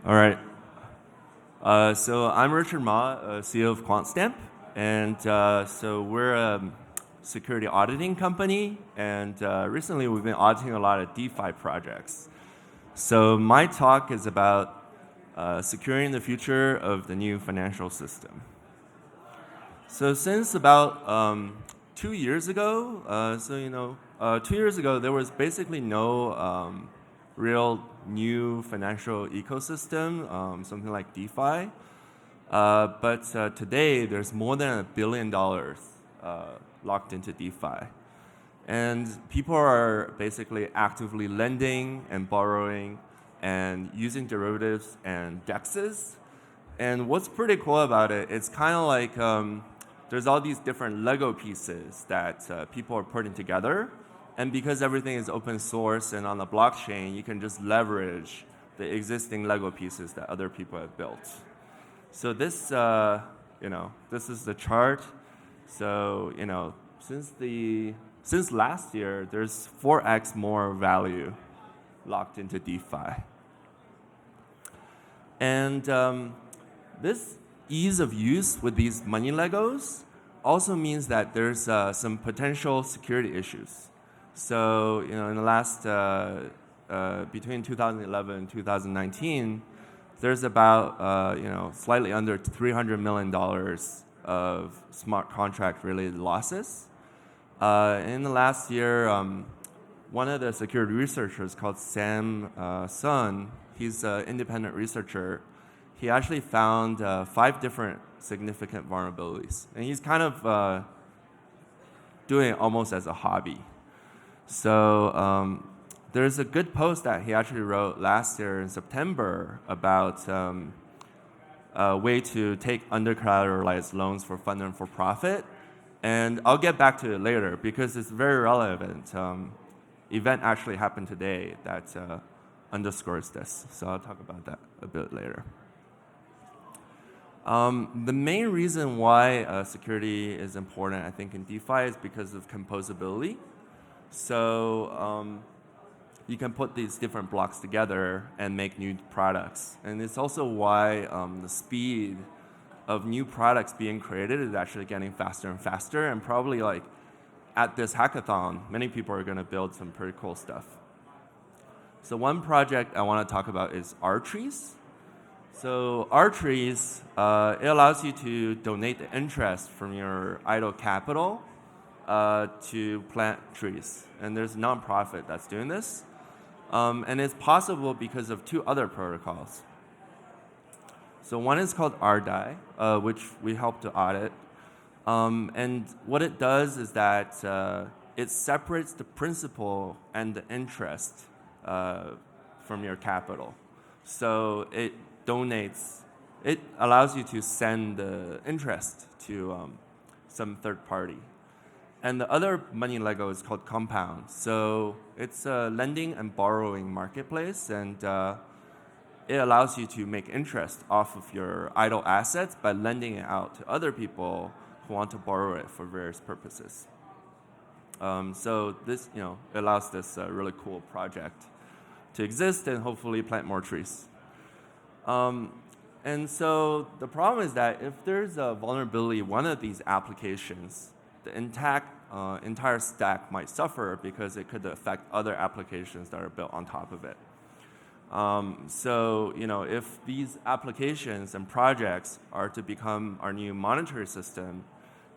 All right. So I'm Richard Ma, CEO of Quantstamp, and so we're a security auditing company, and recently we've been auditing a lot of DeFi projects. So my talk is about securing the future of the new financial system. So since about 2 years ago, 2 years ago there was basically no real new financial ecosystem, something like DeFi. But today there's more than $1 billion locked into DeFi. And people are basically actively lending and borrowing and using derivatives and DEXs. And what's pretty cool about it, it's kind of like there's all these different Lego pieces that people are putting together. And because everything is open source and on the blockchain, you can just leverage the existing Lego pieces that other people have built. So this, this is the chart. So, since last year, there's 4x more value locked into DeFi. And this ease of use with these money Legos also means that there's some potential security issues. So, in the last, between 2011 and 2019, there's about, slightly under $300 million of smart contract related losses. In the last year, one of the security researchers called Sam Sun, he's an independent researcher, he actually found 5 different significant vulnerabilities. And he's kind of doing it almost as a hobby. So there's a good post that he actually wrote last year in September about a way to take under-collateralized loans for fund and for profit. And I'll get back to it later because it's very relevant. Event actually happened today that underscores this. So I'll talk about that a bit later. The main reason why security is important, I think, in DeFi is because of composability. So you can put these different blocks together and make new products. And it's also why the speed of new products being created is actually getting faster and faster. And probably like at this hackathon, many people are going to build some pretty cool stuff. So one project I want to talk about is R-Trees. So R-Trees, it allows you to donate the interest from your idle capital to plant trees. And there's a nonprofit that's doing this. And it's possible because of 2 other protocols. So one is called RDAI, which we help to audit. And what it does is that it separates the principal and the interest from your capital. So it allows you to send the interest to some third party. And the other money Lego is called Compound. So it's a lending and borrowing marketplace, and it allows you to make interest off of your idle assets by lending it out to other people who want to borrow it for various purposes. So this, allows this really cool project to exist and hopefully plant more trees. And so the problem is that if there's a vulnerability in one of these applications, the entire stack might suffer because it could affect other applications that are built on top of it. So, if these applications and projects are to become our new monetary system,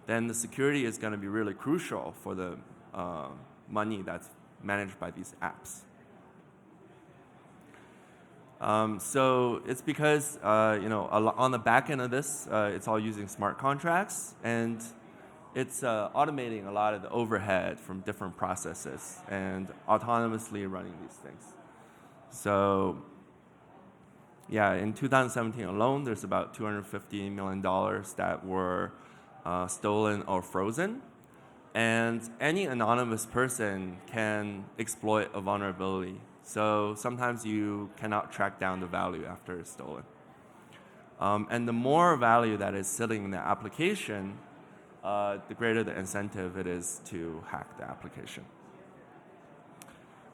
then the security is going to be really crucial for the money that's managed by these apps. So it's because, on the back end of this, it's all using smart contracts, and it's automating a lot of the overhead from different processes and autonomously running these things. So, in 2017 alone, there's about $250 million that were stolen or frozen. And any anonymous person can exploit a vulnerability. So sometimes you cannot track down the value after it's stolen. And the more value that is sitting in the application, the greater the incentive it is to hack the application.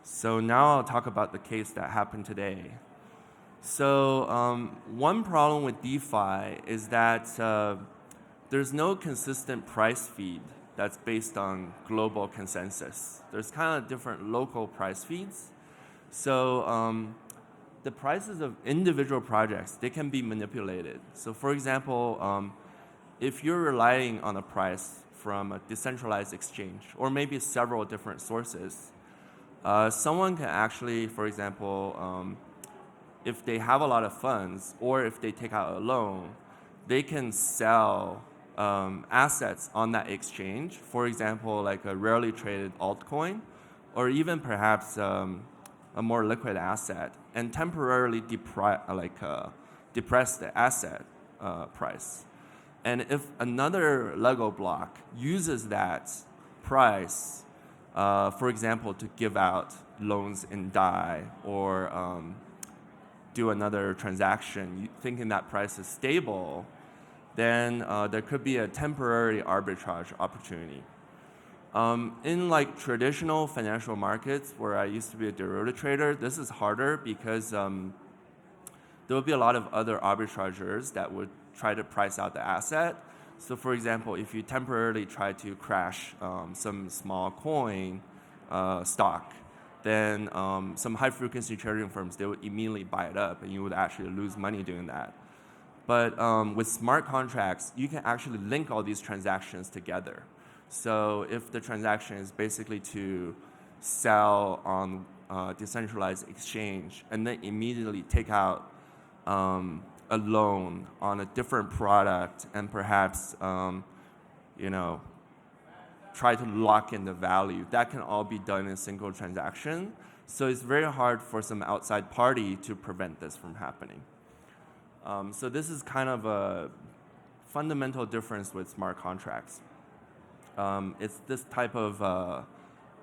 So now I'll talk about the case that happened today. So one problem with DeFi is that there's no consistent price feed that's based on global consensus. There's kind of different local price feeds. So the prices of individual projects, they can be manipulated. So for example, if you're relying on a price from a decentralized exchange, or maybe several different sources, someone can actually, for example, if they have a lot of funds, or if they take out a loan, they can sell assets on that exchange. For example, like a rarely traded altcoin, or even perhaps a more liquid asset, and temporarily depress the asset price. And if another Lego block uses that price, for example, to give out loans in DAI, or do another transaction, thinking that price is stable, then there could be a temporary arbitrage opportunity. In like traditional financial markets, where I used to be a derivative trader, this is harder because there will be a lot of other arbitrageurs that would try to price out the asset. So for example, if you temporarily try to crash some small coin stock, then some high-frequency trading firms, they would immediately buy it up, and you would actually lose money doing that. But with smart contracts, you can actually link all these transactions together. So if the transaction is basically to sell on decentralized exchange, and then immediately take out a loan on a different product, and perhaps try to lock in the value, that can all be done in a single transaction. So it's very hard for some outside party to prevent this from happening. So this is kind of a fundamental difference with smart contracts. It's this type of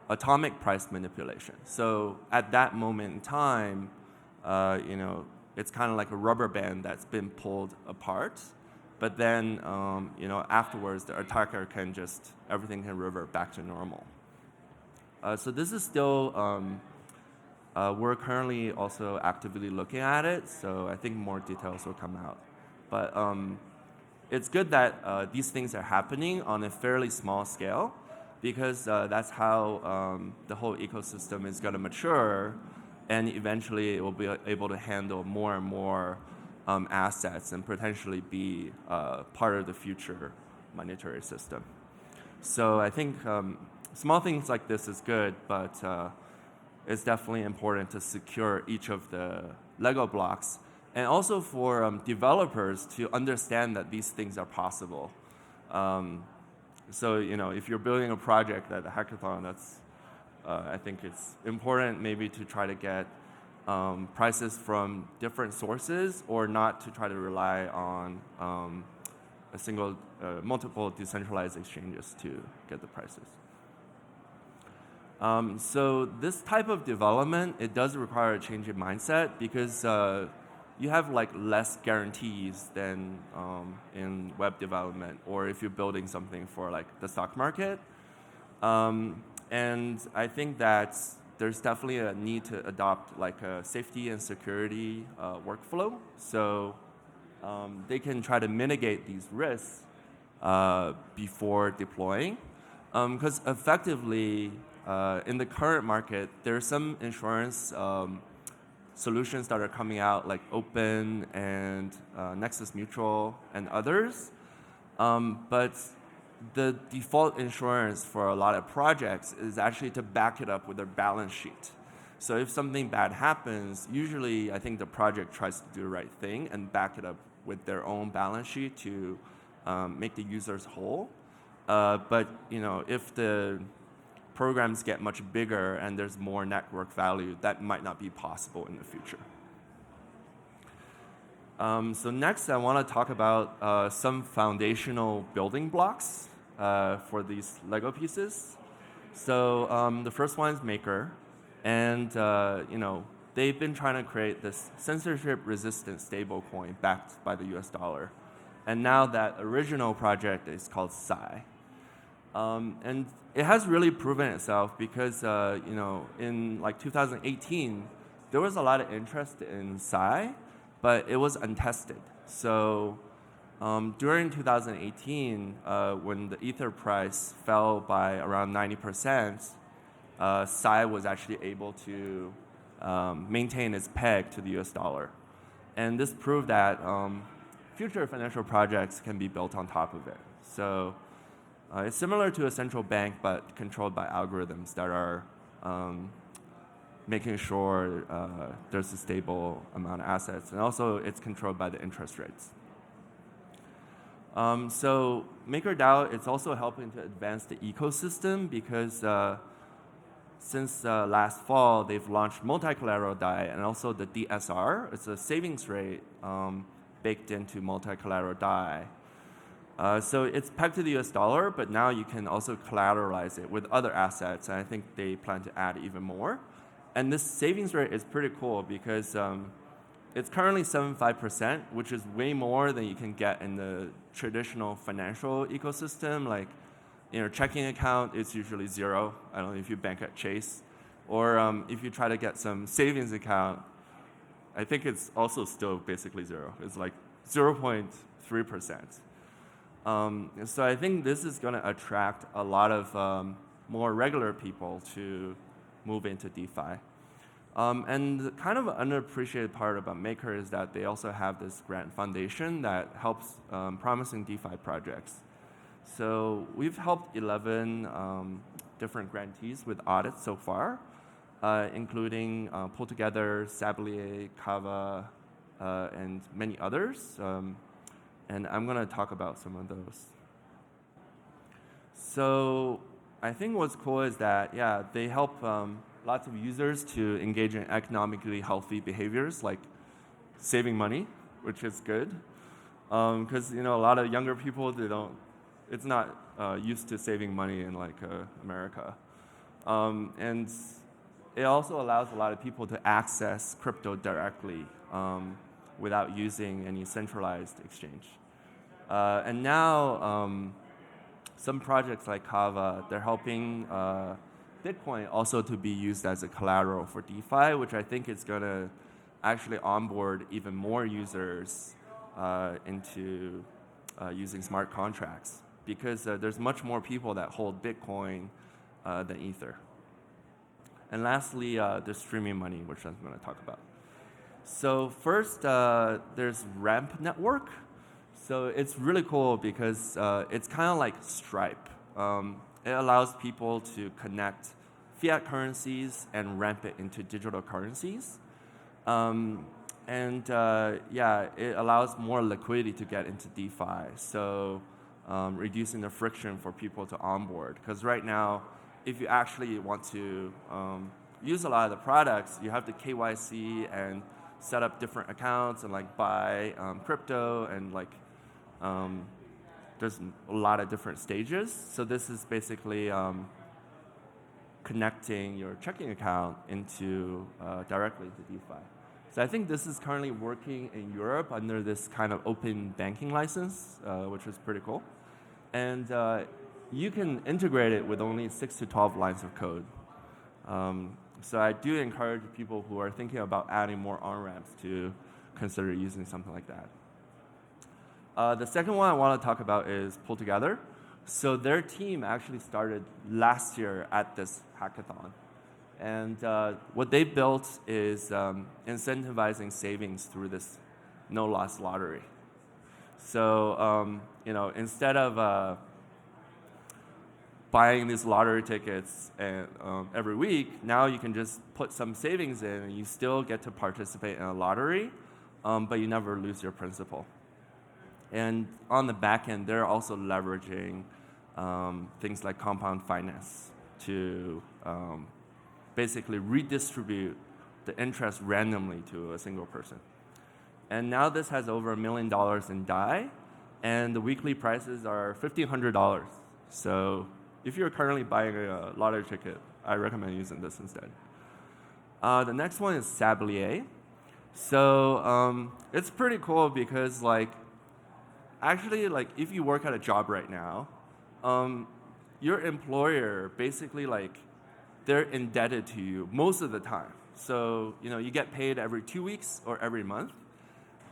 atomic price manipulation. So at that moment in time, it's kind of like a rubber band that's been pulled apart. But then, afterwards, the attacker can everything can revert back to normal. So this is still, we're currently also actively looking at it, so I think more details will come out. But it's good that these things are happening on a fairly small scale, because that's how the whole ecosystem is going to mature, and eventually it will be able to handle more and more assets, and potentially be part of the future monetary system. So I think small things like this is good, but it's definitely important to secure each of the Lego blocks, and also for developers to understand that these things are possible. So if you're building a project at a hackathon, I think it's important maybe to try to get prices from different sources, or not to try to rely on multiple decentralized exchanges to get the prices. So this type of development, it does require a change in mindset, because you have like less guarantees than in web development, or if you're building something for like the stock market. And I think that there's definitely a need to adopt like a safety and security workflow, so they can try to mitigate these risks before deploying. Because effectively, in the current market, there's some insurance solutions that are coming out, like Open and Nexus Mutual and others. But the default insurance for a lot of projects is actually to back it up with their balance sheet. So if something bad happens, usually I think the project tries to do the right thing and back it up with their own balance sheet to make the users whole. But if the programs get much bigger and there's more network value, that might not be possible in the future. So next, I want to talk about some foundational building blocks for these Lego pieces. So the first one is Maker, and they've been trying to create this censorship-resistant stablecoin backed by the US dollar, and now that original project is called Psy. And it has really proven itself, because in like 2018, there was a lot of interest in Psy. but it was untested. So during 2018, when the Ether price fell by around 90%, Psy was actually able to maintain its peg to the US dollar. And this proved that future financial projects can be built on top of it. So it's similar to a central bank, but controlled by algorithms that are making sure there's a stable amount of assets. And also, it's controlled by the interest rates. So MakerDAO, it's also helping to advance the ecosystem because since last fall, they've launched multi-collateral DAI and also the DSR. It's a savings rate baked into multi-collateral DAI. So it's pegged to the US dollar, but now you can also collateralize it with other assets, and I think they plan to add even more. And this savings rate is pretty cool because it's currently 7.5%, which is way more than you can get in the traditional financial ecosystem. Like, checking account is usually 0. I don't know if you bank at Chase. Or if you try to get some savings account, I think it's also still basically 0. It's like 0.3%. So I think this is going to attract a lot of more regular people to move into DeFi. And the kind of underappreciated part about Maker is that they also have this grant foundation that helps promising DeFi projects. So we've helped 11 different grantees with audits so far, including Pull Together, Sablier, Kava, and many others. And I'm going to talk about some of those. So I think what's cool is that, yeah, they help lots of users to engage in economically healthy behaviors like saving money, which is good. Because a lot of younger people, it's not used to saving money in like America. And it also allows a lot of people to access crypto directly without using any centralized exchange. And now some projects like Kava, they're helping Bitcoin also to be used as a collateral for DeFi, which I think is going to actually onboard even more users into using smart contracts, because there's much more people that hold Bitcoin than Ether. And lastly, there's streaming money, which I'm going to talk about. So first, there's Ramp Network. So it's really cool because it's kind of like Stripe. It allows people to connect fiat currencies and ramp it into digital currencies. Yeah, it allows more liquidity to get into DeFi. So reducing the friction for people to onboard. Because right now, if you actually want to use a lot of the products, you have to KYC and set up different accounts and like buy crypto, and like there's a lot of different stages. So this is basically connecting your checking account into directly to DeFi. So I think this is currently working in Europe under this kind of open banking license, which is pretty cool. And you can integrate it with only 6 to 12 lines of code. So I do encourage people who are thinking about adding more on-ramps to consider using something like that. The second one I want to talk about is Pull Together. So their team actually started last year at this hackathon. And what they built is incentivizing savings through this no-loss lottery. So instead of buying these lottery tickets every week, now you can just put some savings in, and you still get to participate in a lottery, but you never lose your principal. And on the back end, they're also leveraging things like compound finance to basically redistribute the interest randomly to a single person. And now this has over $1 million in DAI, and the weekly prices are $1,500. So if you're currently buying a lottery ticket, I recommend using this instead. The next one is Sablier. So it's pretty cool because actually, if you work at a job right now, your employer basically they're indebted to you most of the time. So you get paid every 2 weeks or every month,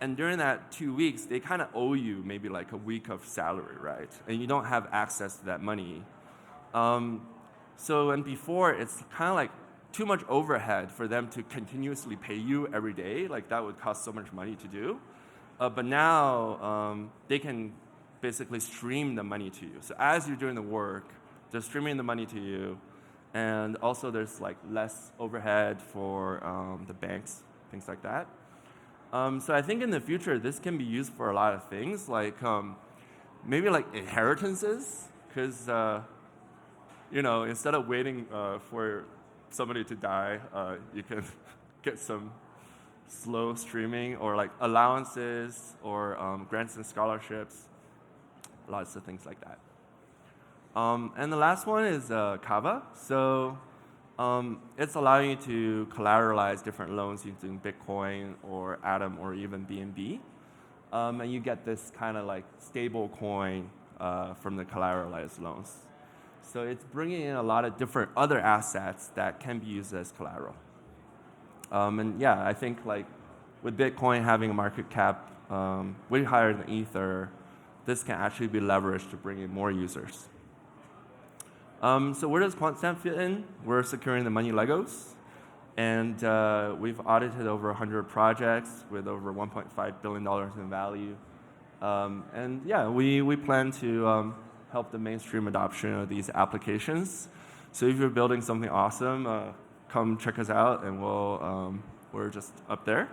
And during that 2 weeks, they kind of owe you maybe like a week of salary, right? And you don't have access to that money. And before, it's kind of like too much overhead for them to continuously pay you every day. Like that would cost so much money to do. But now they can basically stream the money to you. So as you're doing the work, they're streaming the money to you. And also there's like less overhead for the banks, things like that. So I think in the future, this can be used for a lot of things, like maybe like inheritances, because instead of waiting for somebody to die, you can get some slow streaming, or like allowances, or grants and scholarships, lots of things like that. And the last one is Kava. So it's allowing you to collateralize different loans using Bitcoin or Atom or even BNB. And you get this kind of like stable coin from the collateralized loans. So it's bringing in a lot of different other assets that can be used as collateral. And yeah, I think like with Bitcoin having a market cap way higher than Ether, this can actually be leveraged to bring in more users. So where does Quantstamp fit in? We're securing the money Legos, and we've audited over 100 projects with over $1.5 billion in value. And yeah, we plan to help the mainstream adoption of these applications. So if you're building something awesome, come check us out, and we're just up there.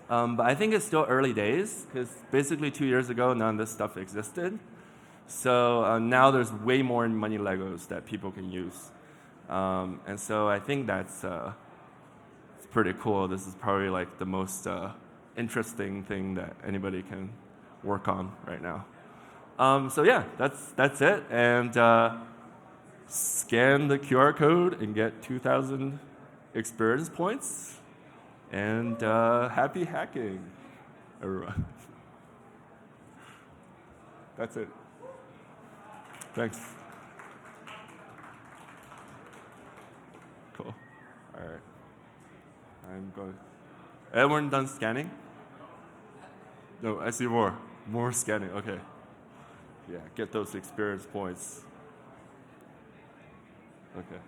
But I think it's still early days, because basically 2 years ago, none of this stuff existed. So now there's way more money Legos that people can use. And so I think that's it's pretty cool. This is probably like the most interesting thing that anybody can work on right now. So yeah, that's it. And scan the QR code and get 2,000 experience points. And happy hacking, everyone. That's it. Thanks. Cool. All right. I'm going. Everyone done scanning? No, I see more. More scanning. Okay. Yeah, get those experience points. Okay.